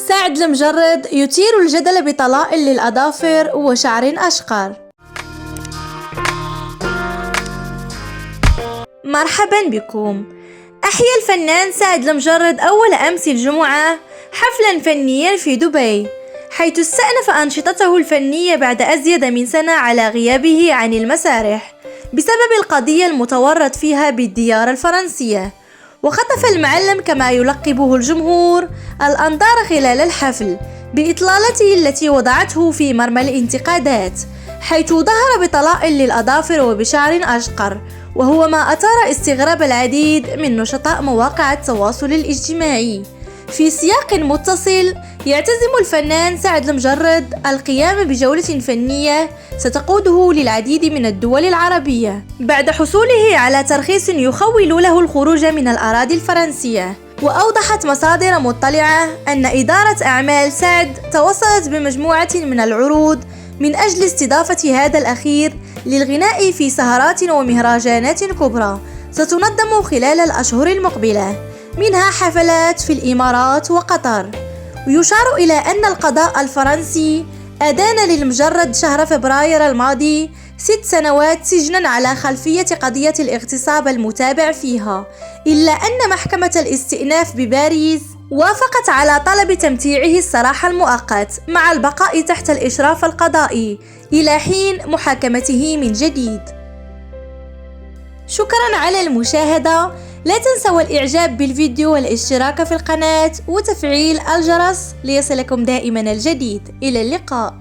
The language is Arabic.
سعد المجرد يثير الجدل بطلائل للأظافر وشعر أشقر. مرحبا بكم. أحيا الفنان سعد المجرد أول أمس الجمعة حفلا فنيا في دبي، حيث استأنف أنشطته الفنية بعد أزيد من سنة على غيابه عن المسارح بسبب القضية المتورط فيها بالديار الفرنسية. وخطف المعلم كما يلقبه الجمهور الأنظار خلال الحفل بإطلالته التي وضعته في مرمى الانتقادات، حيث ظهر بطلائل للأظافر وبشعر أشقر، وهو ما أثار استغراب العديد من نشطاء مواقع التواصل الاجتماعي. في سياق متصل، يعتزم الفنان سعد المجرد القيام بجولة فنية ستقوده للعديد من الدول العربية بعد حصوله على ترخيص يخول له الخروج من الأراضي الفرنسية. وأوضحت مصادر مطلعة أن إدارة أعمال سعد توصلت بمجموعة من العروض من أجل استضافة هذا الأخير للغناء في سهرات ومهرجانات كبرى ستنظم خلال الأشهر المقبلة، منها حفلات في الإمارات وقطر. ويشار إلى أن القضاء الفرنسي أدان للمجرد شهر فبراير الماضي 6 سنوات سجنا على خلفية قضية الاغتصاب المتابع فيها، إلا أن محكمة الاستئناف بباريس وافقت على طلب تمتيعه السراح المؤقت مع البقاء تحت الإشراف القضائي إلى حين محاكمته من جديد. شكرا على المشاهدة، لا تنسوا الإعجاب بالفيديو والاشتراك في القناة وتفعيل الجرس ليصلكم دائما الجديد. إلى اللقاء.